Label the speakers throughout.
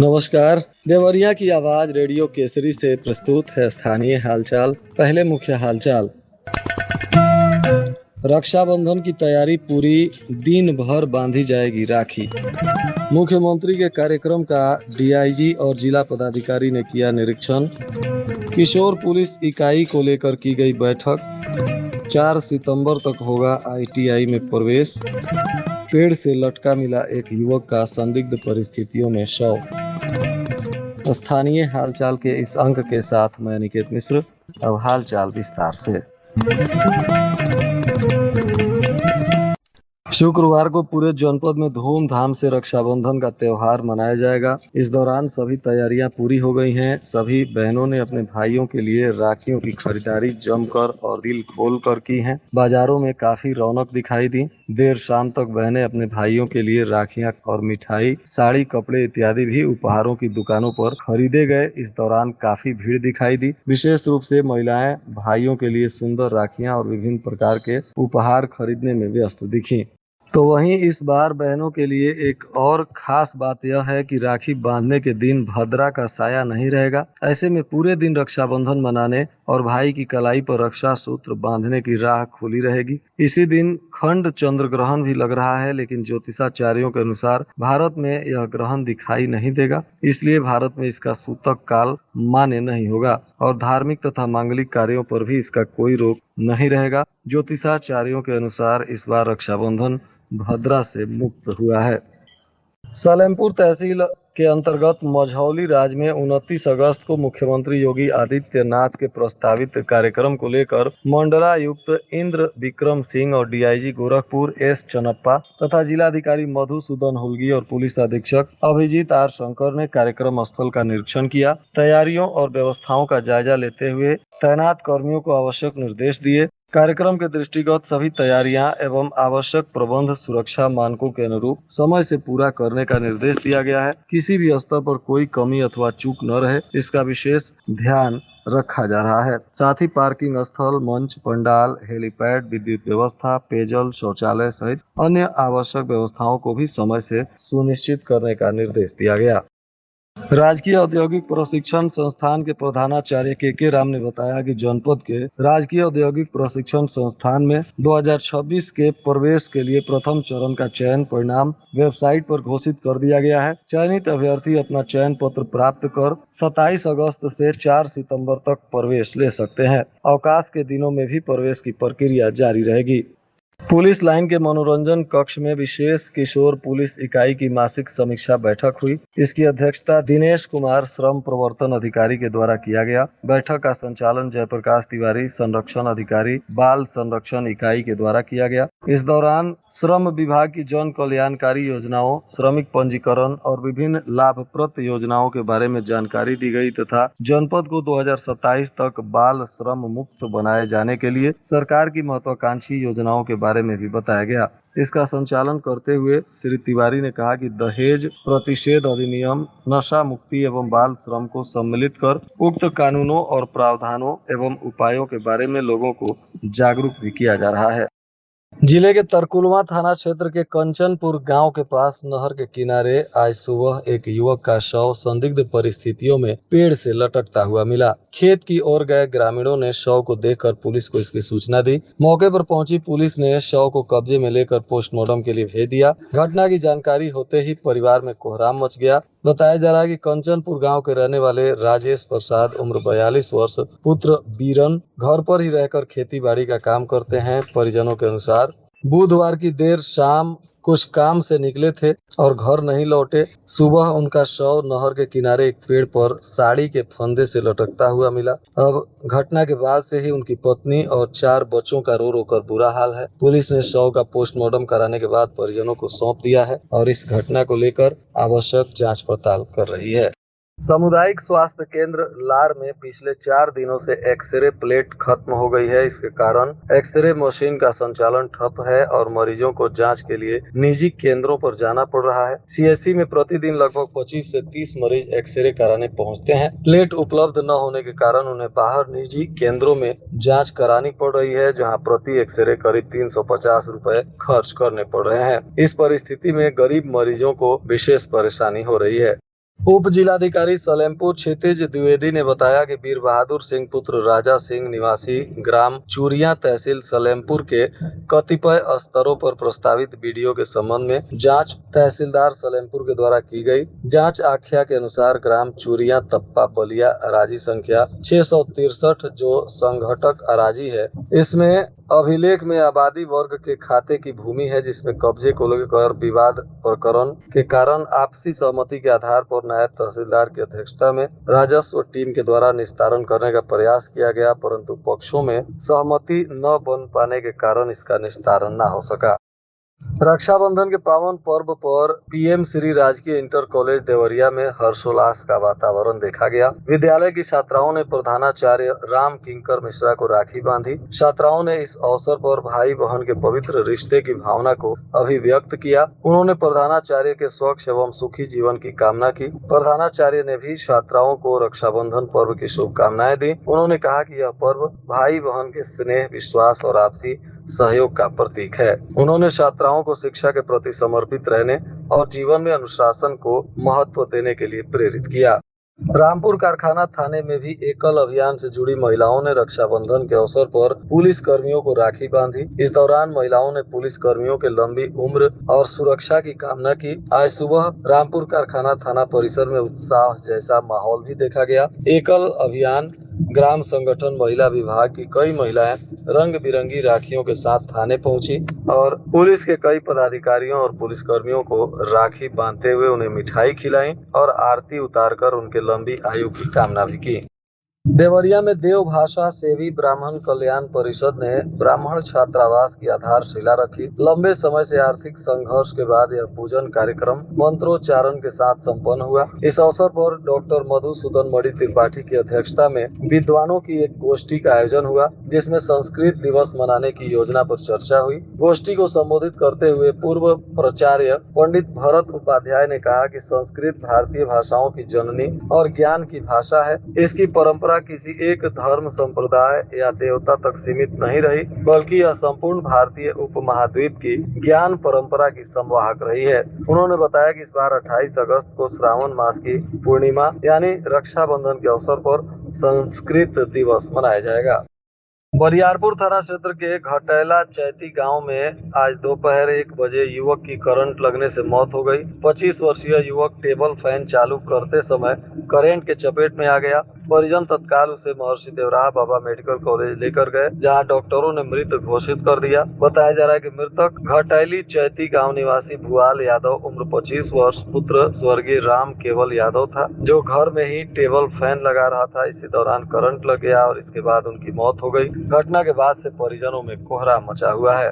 Speaker 1: नमस्कार। देवरिया की आवाज रेडियो केसरी से प्रस्तुत है स्थानीय हालचाल। पहले मुख्य हालचाल। रक्षाबंधन की तैयारी पूरी, दिन भर बांधी जाएगी राखी। मुख्यमंत्री के कार्यक्रम का डीआईजी और जिला पदाधिकारी ने किया निरीक्षण। किशोर पुलिस इकाई को लेकर की गई बैठक। 4 सितंबर तक होगा आईटीआई में प्रवेश। पेड़ से लटका मिला एक युवक का संदिग्ध परिस्थितियों में शव। स्थानीय हालचाल के इस अंक के साथ मैं निकेत मिश्र। अब हालचाल विस्तार से। शुक्रवार को पूरे जनपद में धूमधाम से रक्षाबंधन का त्योहार मनाया जाएगा। इस दौरान सभी तैयारियां पूरी हो गई हैं। सभी बहनों ने अपने भाइयों के लिए राखियों की खरीदारी जमकर और दिल खोल कर की है। बाजारों में काफी रौनक दिखाई दी। देर शाम तक बहनें अपने भाइयों के लिए राखियां और मिठाई, साड़ी, कपड़े इत्यादि भी उपहारों की दुकानों पर खरीदे गए। इस दौरान काफी भीड़ दिखाई दी। विशेष रूप से महिलाएं भाइयों के लिए सुंदर राखियां और विभिन्न प्रकार के उपहार खरीदने में व्यस्त दिखीं। तो वहीं इस बार बहनों के लिए एक और खास बात यह है कि राखी बांधने के दिन भद्रा का साया नहीं रहेगा। ऐसे में पूरे दिन रक्षाबंधन मनाने और भाई की कलाई पर रक्षा सूत्र बांधने की राह खुली रहेगी। इसी दिन खंड चंद्र ग्रहण भी लग रहा है, लेकिन ज्योतिषाचार्यों के अनुसार भारत में यह ग्रहण दिखाई नहीं देगा। इसलिए भारत में इसका सूतक काल मान्य नहीं होगा और धार्मिक तथा मांगलिक कार्यों पर भी इसका कोई रोक नहीं रहेगा। ज्योतिषाचार्यों के अनुसार इस बार रक्षाबंधन भद्रा से मुक्त हुआ है। सलेमपुर तहसील के अंतर्गत मझौली राज में 29 अगस्त को मुख्यमंत्री योगी आदित्यनाथ के प्रस्तावित कार्यक्रम को लेकर मंडलायुक्त इंद्र विक्रम सिंह और डीआईजी गोरखपुर एस चनप्पा तथा जिलाधिकारी मधुसूदन हुलगी और पुलिस अधीक्षक अभिजीत आर शंकर ने कार्यक्रम स्थल का निरीक्षण किया। तैयारियों और व्यवस्थाओं का जायजा लेते हुए तैनात कर्मियों को आवश्यक निर्देश दिए। कार्यक्रम के दृष्टिगत सभी तैयारियां एवं आवश्यक प्रबंध सुरक्षा मानकों के अनुरूप समय से पूरा करने का निर्देश दिया गया है। किसी भी स्तर पर कोई कमी अथवा चूक न रहे, इसका विशेष ध्यान रखा जा रहा है। साथ ही पार्किंग स्थल, मंच, पंडाल, हेलीपैड, विद्युत व्यवस्था, पेयजल, शौचालय सहित अन्य आवश्यक व्यवस्थाओं को भी समय से सुनिश्चित करने का निर्देश दिया गया। राजकीय औद्योगिक प्रशिक्षण संस्थान के प्रधानाचार्य के राम ने बताया कि जनपद के राजकीय औद्योगिक प्रशिक्षण संस्थान में 2026 के प्रवेश के लिए प्रथम चरण का चयन परिणाम वेबसाइट पर घोषित कर दिया गया है। चयनित अभ्यर्थी अपना चयन पत्र प्राप्त कर 27 अगस्त से 4 सितंबर तक प्रवेश ले सकते हैं। अवकाश के दिनों में भी प्रवेश की प्रक्रिया जारी रहेगी। पुलिस लाइन के मनोरंजन कक्ष में विशेष किशोर पुलिस इकाई की मासिक समीक्षा बैठक हुई। इसकी अध्यक्षता दिनेश कुमार श्रम प्रवर्तन अधिकारी के द्वारा किया गया। बैठक का संचालन जयप्रकाश तिवारी संरक्षण अधिकारी बाल संरक्षण इकाई के द्वारा किया गया। इस दौरान श्रम विभाग की जन कल्याणकारी योजनाओं, श्रमिक पंजीकरण और विभिन्न लाभप्रद योजनाओं के बारे में जानकारी दी गई तथा जनपद को 2027 तक बाल श्रम मुक्त बनाए जाने के लिए सरकार की महत्वाकांक्षी योजनाओं के बारे में भी बताया गया। इसका संचालन करते हुए श्री तिवारी ने कहा कि दहेज प्रतिषेध अधिनियम, नशा मुक्ति एवं बाल श्रम को सम्मिलित कर उक्त कानूनों और प्रावधानों एवं उपायों के बारे में लोगों को जागरूक भी किया जा रहा है। जिले के तरकुलवा थाना क्षेत्र के कंचनपुर गांव के पास नहर के किनारे आज सुबह एक युवक का शव संदिग्ध परिस्थितियों में पेड़ से लटकता हुआ मिला। खेत की ओर गए ग्रामीणों ने शव को देखकर पुलिस को इसकी सूचना दी। मौके पर पहुंची पुलिस ने शव को कब्जे में लेकर पोस्टमार्टम के लिए भेज दिया। घटना की जानकारी होते ही परिवार में कोहराम मच गया। बताया जा रहा है कि कंचनपुर गांव के रहने वाले राजेश प्रसाद उम्र 42 वर्ष पुत्र बीरन घर पर ही रहकर खेती बाड़ी का काम करते हैं। परिजनों के अनुसार बुधवार की देर शाम कुछ काम से निकले थे और घर नहीं लौटे। सुबह उनका शव नहर के किनारे एक पेड़ पर साड़ी के फंदे से लटकता हुआ मिला। अब घटना के बाद से ही उनकी पत्नी और 4 बच्चों का रो रो कर बुरा हाल है। पुलिस ने शव का पोस्टमार्टम कराने के बाद परिजनों को सौंप दिया है और इस घटना को लेकर आवश्यक जांच पड़ताल कर रही है। सामुदायिक स्वास्थ्य केंद्र लार में पिछले 4 दिनों से एक्सरे प्लेट खत्म हो गई है। इसके कारण एक्सरे मशीन का संचालन ठप है और मरीजों को जांच के लिए निजी केंद्रों पर जाना पड़ रहा है। सीएससी में प्रतिदिन लगभग 25 से 30 मरीज एक्सरे कराने पहुंचते हैं। प्लेट उपलब्ध न होने के कारण उन्हें बाहर निजी केंद्रों में जाँच करानी पड़ रही है, जहाँ प्रति एक्सरे करीब 350 रुपए खर्च करने पड़ रहे हैं। इस परिस्थिति में गरीब मरीजों को विशेष परेशानी हो रही है। उप जिलाधिकारी सलेमपुर क्षितिज द्विवेदी ने बताया कि वीर बहादुर सिंह पुत्र राजा सिंह निवासी ग्राम चूरिया तहसील सलेमपुर के कतिपय स्तरों पर प्रस्तावित वीडियो के संबंध में जांच तहसीलदार सलेमपुर के द्वारा की गई। जांच आख्या के अनुसार ग्राम चूरिया तप्पा बलिया अराजी संख्या 663 जो संघटक अराजी है, इसमें अभिलेख में आबादी वर्ग के खाते की भूमि है, जिसमें कब्जे को लेकर विवाद प्रकरण के कारण आपसी सहमति के आधार पर नायब तहसीलदार की अध्यक्षता में राजस्व टीम के द्वारा निस्तारण करने का प्रयास किया गया, परंतु पक्षों में सहमति न बन पाने के कारण इसका निस्तारण न हो सका। रक्षाबंधन के पावन पर्व पर पीएम श्री राजकीय इंटर कॉलेज देवरिया में हर्षोल्लास का वातावरण देखा गया। विद्यालय की छात्राओं ने प्रधानाचार्य राम किंकर मिश्रा को राखी बांधी। छात्राओं ने इस अवसर पर भाई बहन के पवित्र रिश्ते की भावना को अभिव्यक्त किया। उन्होंने प्रधानाचार्य के स्वच्छ एवं सुखी जीवन की कामना की। प्रधानाचार्य ने भी छात्राओं को रक्षाबंधन पर्व की शुभकामनाएं दी। उन्होंने कहा कि यह पर्व भाई बहन के स्नेह, विश्वास और आपसी सहयोग का प्रतीक है। उन्होंने छात्राओं को शिक्षा के प्रति समर्पित रहने और जीवन में अनुशासन को महत्व देने के लिए प्रेरित किया। रामपुर कारखाना थाने में भी एकल अभियान से जुड़ी महिलाओं ने रक्षाबंधन के अवसर पर पुलिस कर्मियों को राखी बांधी। इस दौरान महिलाओं ने पुलिस कर्मियों के लंबी उम्र और सुरक्षा की कामना की। आज सुबह रामपुर कारखाना थाना परिसर में उत्साह जैसा माहौल भी देखा गया। एकल अभियान ग्राम संगठन महिला विभाग की कई महिलाएं रंग बिरंगी राखियों के साथ थाने पहुंची और पुलिस के कई पदाधिकारियों और पुलिस कर्मियों को राखी बांधते हुए उन्हें मिठाई खिलाई और आरती उतारकर उनके लंबी आयु की कामना भी की। देवरिया में देव भाषा सेवी ब्राह्मण कल्याण परिषद ने ब्राह्मण छात्रावास की आधारशिला रखी। लंबे समय से आर्थिक संघर्ष के बाद यह पूजन कार्यक्रम मंत्रोच्चारण के साथ संपन्न हुआ। इस अवसर पर डॉक्टर मधुसूदन मणि त्रिपाठी की अध्यक्षता में विद्वानों की एक गोष्ठी का आयोजन हुआ, जिसमें संस्कृत दिवस मनाने की योजना पर चर्चा हुई। गोष्ठी को संबोधित करते हुए पूर्व प्राचार्य पंडित भरत उपाध्याय ने कहा कि संस्कृत भारतीय भाषाओं की जननी और ज्ञान की भाषा है। इसकी परंपरा किसी एक धर्म संप्रदाय या देवता तक सीमित नहीं रही, बल्कि यह संपूर्ण भारतीय उपमहाद्वीप की ज्ञान परंपरा की संवाहक रही है। उन्होंने बताया कि इस बार 28 अगस्त को श्रावण मास की पूर्णिमा यानी रक्षाबंधन के अवसर पर संस्कृत दिवस मनाया जाएगा। बरियारपुर थाना क्षेत्र के घटैला चैती गांव में आज दोपहर 1 बजे युवक की करंट लगने से मौत हो गई। 25 वर्षीय युवक टेबल फैन चालू करते समय करंट के चपेट में आ गया। परिजन तत्काल उसे महर्षि देवराहा बाबा मेडिकल कॉलेज लेकर गए, जहां डॉक्टरों ने मृत घोषित कर दिया। बताया जा रहा है कि मृतक घटैली चैती गांव निवासी भुआल यादव उम्र 25 वर्ष पुत्र स्वर्गीय राम केवल यादव था, जो घर में ही टेबल फैन लगा रहा था। इसी दौरान करंट लग गया और इसके बाद उनकी मौत हो गई। घटना के बाद से परिजनों में कोहरा मचा हुआ है।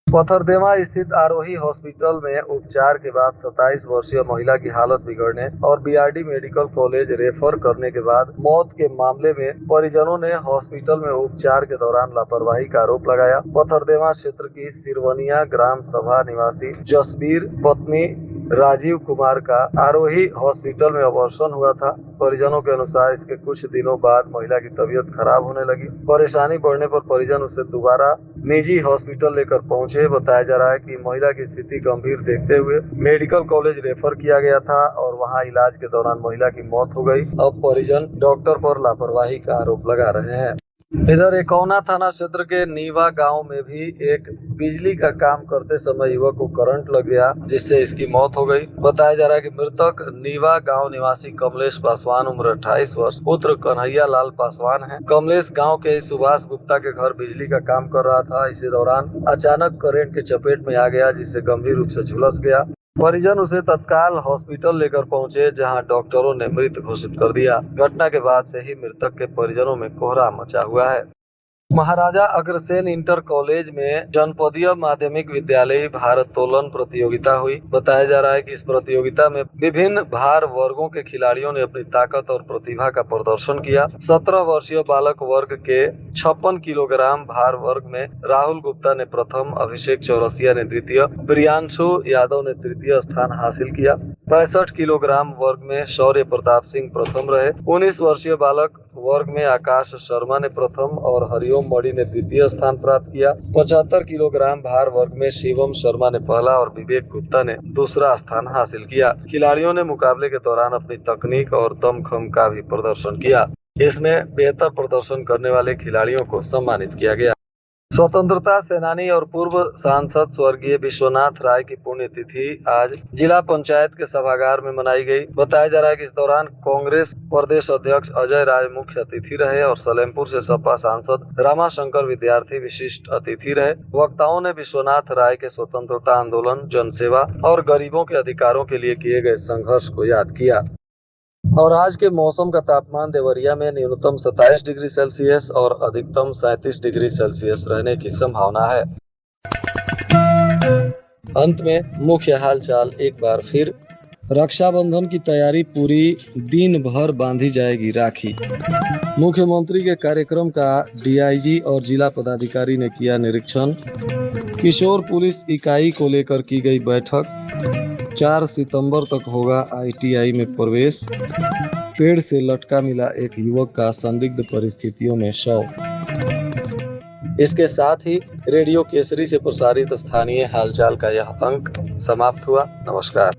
Speaker 1: पथरदेवा स्थित आरोही हॉस्पिटल में उपचार के बाद 27 वर्षीय महिला की हालत बिगड़ने और बीआरडी मेडिकल कॉलेज रेफर करने के बाद मौत के मामले में परिजनों ने हॉस्पिटल में उपचार के दौरान लापरवाही का आरोप लगाया। पथरदेवा क्षेत्र की सिरवनिया ग्राम सभा निवासी जसबीर पत्नी राजीव कुमार का आरोही हॉस्पिटल में अबॉर्शन हुआ था। परिजनों के अनुसार इसके कुछ दिनों बाद महिला की तबीयत खराब होने लगी। परेशानी बढ़ने पर परिजन उसे दोबारा निजी हॉस्पिटल लेकर पहुंचे। बताया जा रहा है कि महिला की स्थिति गंभीर देखते हुए मेडिकल कॉलेज रेफर किया गया था और वहां इलाज के दौरान महिला की मौत हो गई। अब परिजन डॉक्टर पर लापरवाही का आरोप लगा रहे हैं। इधर एकौना थाना क्षेत्र के नीवा गांव में भी एक बिजली का काम करते समय युवक को करंट लग गया, जिससे इसकी मौत हो गई। बताया जा रहा है कि मृतक नीवा गांव निवासी कमलेश पासवान उम्र 28 वर्ष पुत्र कन्हैया लाल पासवान है। कमलेश गांव के सुभाष गुप्ता के घर बिजली का काम कर रहा था। इसी दौरान अचानक करंट के चपेट में आ गया, जिससे गंभीर रूप से झुलस गया। परिजन उसे तत्काल हॉस्पिटल लेकर पहुंचे, जहां डॉक्टरों ने मृत घोषित कर दिया। घटना के बाद से ही मृतक के परिजनों में कोहरा मचा हुआ है। महाराजा अग्रसेन इंटर कॉलेज में जनपदीय माध्यमिक विद्यालय भारोत्तोलन प्रतियोगिता हुई। बताया जा रहा है कि इस प्रतियोगिता में विभिन्न भार वर्गों के खिलाड़ियों ने अपनी ताकत और प्रतिभा का प्रदर्शन किया। 17 वर्षीय बालक वर्ग के 56 किलोग्राम भार वर्ग में राहुल गुप्ता ने प्रथम, अभिषेक चौरसिया ने द्वितीय, प्रियांशु यादव ने तृतीय स्थान हासिल किया। 65 किलोग्राम वर्ग में शौर्य प्रताप सिंह प्रथम रहे। 19 वर्षीय बालक वर्ग में आकाश शर्मा ने प्रथम और हरिओम मणि ने द्वितीय स्थान प्राप्त किया। 75 किलोग्राम भार वर्ग में शिवम शर्मा ने पहला और विवेक गुप्ता ने दूसरा स्थान हासिल किया। खिलाड़ियों ने मुकाबले के दौरान अपनी तकनीक और दमखम का भी प्रदर्शन किया। इसमें बेहतर प्रदर्शन करने वाले खिलाड़ियों को सम्मानित किया गया। स्वतंत्रता सेनानी और पूर्व सांसद स्वर्गीय विश्वनाथ राय की पुण्यतिथि आज जिला पंचायत के सभागार में मनाई गई। बताया जा रहा है कि इस दौरान कांग्रेस प्रदेश अध्यक्ष अजय राय मुख्य अतिथि रहे और सलेमपुर से सपा सांसद रामाशंकर विद्यार्थी विशिष्ट अतिथि रहे। वक्ताओं ने विश्वनाथ राय के स्वतंत्रता आंदोलन, जनसेवा और गरीबों के अधिकारों के लिए किए गए संघर्ष को याद किया। और आज के मौसम का तापमान देवरिया में न्यूनतम 27 डिग्री सेल्सियस और अधिकतम 37 डिग्री सेल्सियस रहने की संभावना है। अंत में मुख्य हालचाल एक बार फिर। रक्षाबंधन की तैयारी पूरी, दिन भर बांधी जाएगी राखी। मुख्यमंत्री के कार्यक्रम का डीआईजी और जिला पदाधिकारी ने किया निरीक्षण। किशोर पुलिस इकाई को लेकर की गई बैठक। 4 सितंबर तक होगा आईटीआई में प्रवेश। पेड़ से लटका मिला एक युवक का संदिग्ध परिस्थितियों में शव। इसके साथ ही रेडियो केसरी से प्रसारित स्थानीय हालचाल का यह अंक समाप्त हुआ। नमस्कार।